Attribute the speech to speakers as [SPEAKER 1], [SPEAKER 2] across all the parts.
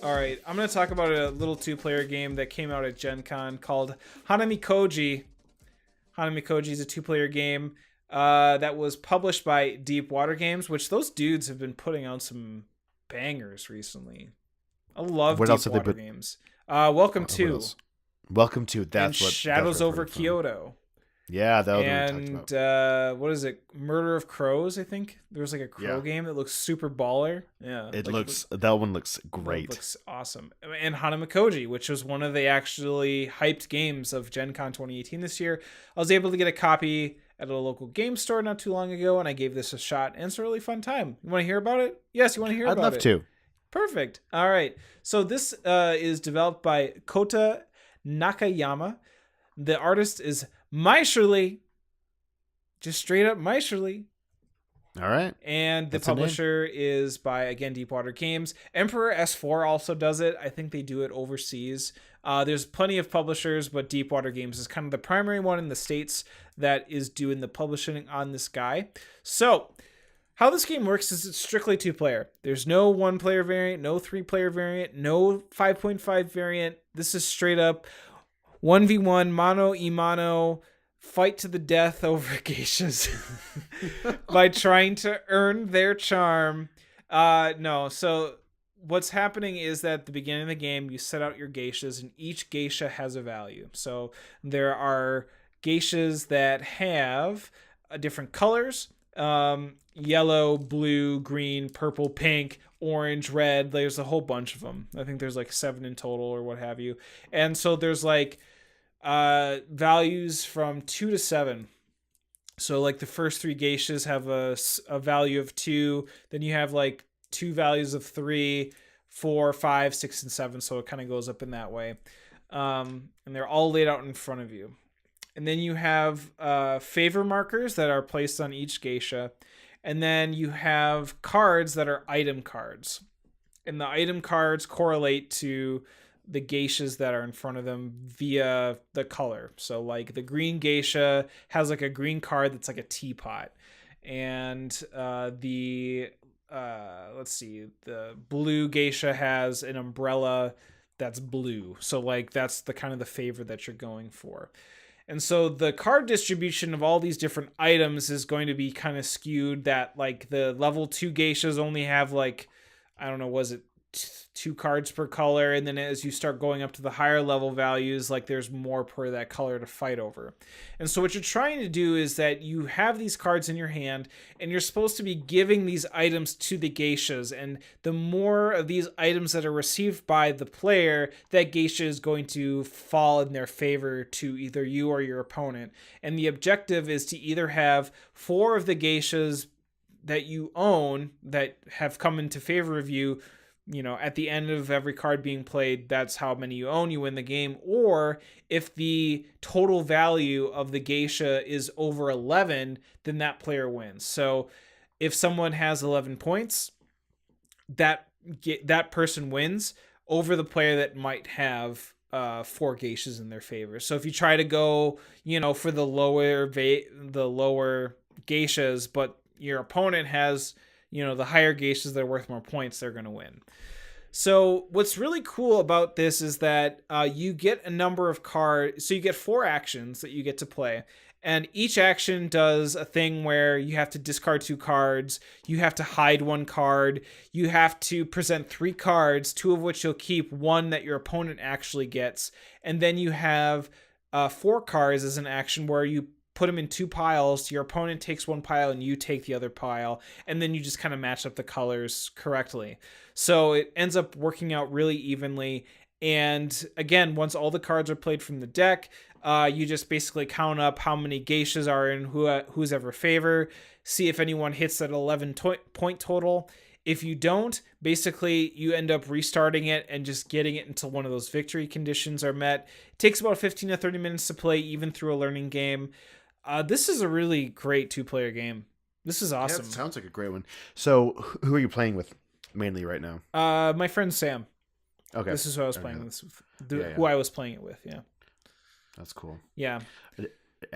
[SPEAKER 1] All right, I'm going to talk about a little two-player game that came out at Gen Con called Hanamikoji. Hanamikoji is a two-player game that was published by Deep Water Games, which those dudes have been putting out some bangers recently. I love
[SPEAKER 2] What else
[SPEAKER 1] Deep
[SPEAKER 2] have they
[SPEAKER 1] Water
[SPEAKER 2] put?
[SPEAKER 1] Games. Welcome
[SPEAKER 2] What
[SPEAKER 1] to
[SPEAKER 2] else? Welcome to
[SPEAKER 1] and
[SPEAKER 2] that's
[SPEAKER 1] Shadows
[SPEAKER 2] what I've
[SPEAKER 1] over
[SPEAKER 2] heard from.
[SPEAKER 1] Kyoto.
[SPEAKER 2] Yeah, the other one we talked
[SPEAKER 1] And
[SPEAKER 2] about.
[SPEAKER 1] what is it? Murder of Crows, I think. There was like a crow
[SPEAKER 2] Yeah,
[SPEAKER 1] game that looks super baller. Yeah,
[SPEAKER 2] it
[SPEAKER 1] like
[SPEAKER 2] looks that one looks
[SPEAKER 1] that
[SPEAKER 2] great.
[SPEAKER 1] looks awesome. And Hanamikoji, which was one of the actually hyped games of Gen Con 2018 this year. I was able to get a copy at a local game store not too long ago, and I gave this a shot, and it's a really fun time. You want to hear about it? Yes, you want to hear
[SPEAKER 2] I'd
[SPEAKER 1] about
[SPEAKER 2] love
[SPEAKER 1] it.
[SPEAKER 2] to.
[SPEAKER 1] Perfect. All right. So this is developed by Kota Nakayama. The artist is Mai Shirley. Just straight up Mai Shirley.
[SPEAKER 2] All right.
[SPEAKER 1] And the
[SPEAKER 2] That's a name.
[SPEAKER 1] publisher is by, again, Deepwater Games. Emperor S4 also does it. I think they do it overseas. There's plenty of publishers, but Deepwater Games is kind of the primary one in the States that is doing the publishing on this guy. So, how this game works is it's strictly two-player. There's no one-player variant, no three-player variant, no 5.5 variant. This is straight up 1v1, mano y mano, fight to the death over geishas by trying to earn their charm. No, so what's happening is that at the beginning of the game, you set out your geishas, and each geisha has a value. So there are geishas that have different colors. Yellow, blue, green, purple, pink, orange, red. There's a whole bunch of them. I think there's like 7 in total or what have you. And so there's like values from 2 to 7. So like the first 3 geishas have a value of 2. Then you have like 2 values of 3, 4, 5, 6, and 7. So it kind of goes up in that way. And they're all laid out in front of you. And then you have favor markers that are placed on each geisha. And then you have cards that are item cards. And the item cards correlate to the geishas that are in front of them via the color. So like the green geisha has like a green card that's like a teapot. And the blue geisha has an umbrella that's blue. So like that's the kind of the favor that you're going for. And so the card distribution of all these different items is going to be kind of skewed, that like the level 2 geishas only have like, I don't know, was it 2 cards per color? And then as you start going up to the higher level values, like there's more per that color to fight over. And so what you're trying to do is that you have these cards in your hand, and you're supposed to be giving these items to the geishas. And the more of these items that are received by the player, that geisha is going to fall in their favor to either you or your opponent. And the objective is to either have 4 of the geishas that you own that have come into favor of you, at the end of every card being played, that's how many you own, you win the game. Or if the total value of the geisha is over 11, then that player wins. So if someone has 11 points, that person wins over the player that might have 4 geishas in their favor. So if you try to go, for the lower geishas, but your opponent has the higher geishas that are worth more points, they're going to win. So what's really cool about this is that you get a number of cards. So you get 4 actions that you get to play. And each action does a thing where you have to discard 2 cards. You have to hide 1 card. You have to present 3 cards, 2 of which you'll keep, 1 that your opponent actually gets. And then you have 4 cards as an action where you put them in 2 piles. Your opponent takes 1 pile and you take the other pile, and then you just kind of match up the colors correctly. So it ends up working out really evenly. And again, once all the cards are played from the deck, you just basically count up how many geishas are in whose ever favor, see if anyone hits that 11 point total. If you don't, basically you end up restarting it and just getting it until one of those victory conditions are met. It takes about 15 to 30 minutes to play, even through a learning game. This is a really great 2-player game. This is awesome.
[SPEAKER 2] Yeah, it sounds like a great one. So who are you playing with mainly right now?
[SPEAKER 1] My friend Sam.
[SPEAKER 2] Okay.
[SPEAKER 1] This is who I was playing this with. Who I was playing it with, yeah.
[SPEAKER 2] That's cool.
[SPEAKER 1] Yeah.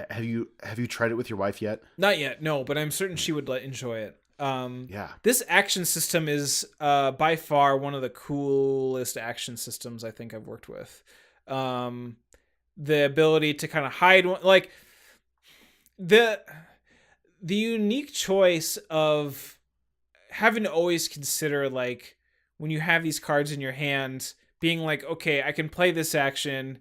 [SPEAKER 2] Have you tried it with your wife yet?
[SPEAKER 1] Not yet, no, but I'm certain she would enjoy it.
[SPEAKER 2] Yeah.
[SPEAKER 1] This action system is by far one of the coolest action systems I think I've worked with. Um, the ability to kind of hide like the unique choice of having to always consider, like, when you have these cards in your hand, being like, okay, I can play this action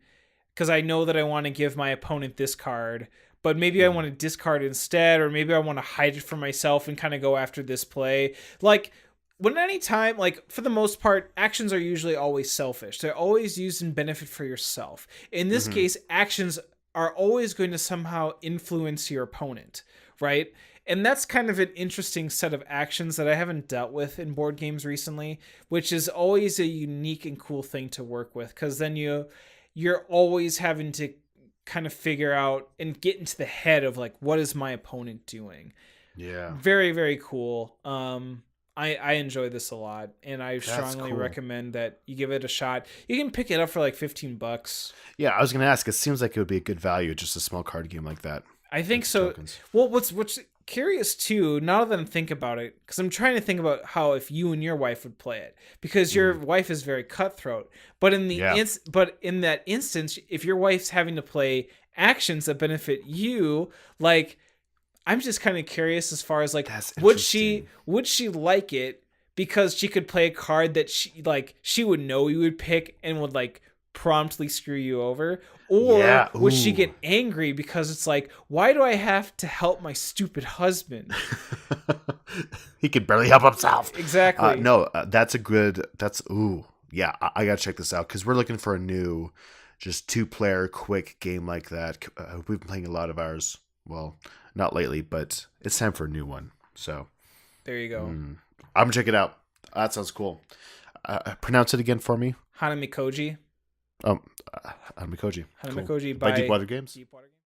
[SPEAKER 1] because I know that I want to give my opponent this card, but maybe I want to discard instead, or maybe I want to hide it for myself and kind of go after this play. Like, when any time, like, for the most part, actions are usually always selfish. They're always used in benefit for yourself. In this
[SPEAKER 2] Mm-hmm.
[SPEAKER 1] case, actions are always going to somehow influence your opponent, right? And that's kind of an interesting set of actions that I haven't dealt with in board games recently, which is always a unique and cool thing to work with, because then you're always having to kind of figure out and get into the head of, like, what is my opponent doing.
[SPEAKER 2] Yeah.
[SPEAKER 1] Very, very cool. I enjoy this a lot, and I
[SPEAKER 2] That's
[SPEAKER 1] strongly
[SPEAKER 2] cool.
[SPEAKER 1] recommend that you give it a shot. You can pick it up for like $15.
[SPEAKER 2] Yeah, I was gonna ask. It seems like it would be a good value, just a small card game like that.
[SPEAKER 1] I think
[SPEAKER 2] With the
[SPEAKER 1] so.
[SPEAKER 2] tokens.
[SPEAKER 1] Well, what's curious too, now that I'm thinking about it, because I'm trying to think about how if you and your wife would play it, because your wife is very cutthroat. But in the
[SPEAKER 2] Yeah.
[SPEAKER 1] but in that instance, if your wife's having to play actions that benefit you, like, I'm just kind of curious as far as, like,
[SPEAKER 2] That's
[SPEAKER 1] would she
[SPEAKER 2] interesting.
[SPEAKER 1] like it because she could play a card that she would know you would pick and would, like, promptly screw you over, or
[SPEAKER 2] Yeah.
[SPEAKER 1] would she
[SPEAKER 2] Ooh.
[SPEAKER 1] get angry because it's like, why do I have to help my stupid husband?
[SPEAKER 2] He could barely help himself.
[SPEAKER 1] Exactly.
[SPEAKER 2] No, that's a good. That's ooh. Yeah, I gotta check this out because we're looking for a new, just 2-player quick game like that. We've been playing a lot of ours. Well, not lately, but it's time for a new one. So
[SPEAKER 1] There you go.
[SPEAKER 2] I'm gonna check it out. That sounds cool. Pronounce it again for me.
[SPEAKER 1] Hanamikoji.
[SPEAKER 2] Um, Hanamikoji. Cool.
[SPEAKER 1] Hanamikoji
[SPEAKER 2] By
[SPEAKER 1] by
[SPEAKER 2] Deepwater Games.
[SPEAKER 1] Deepwater Games.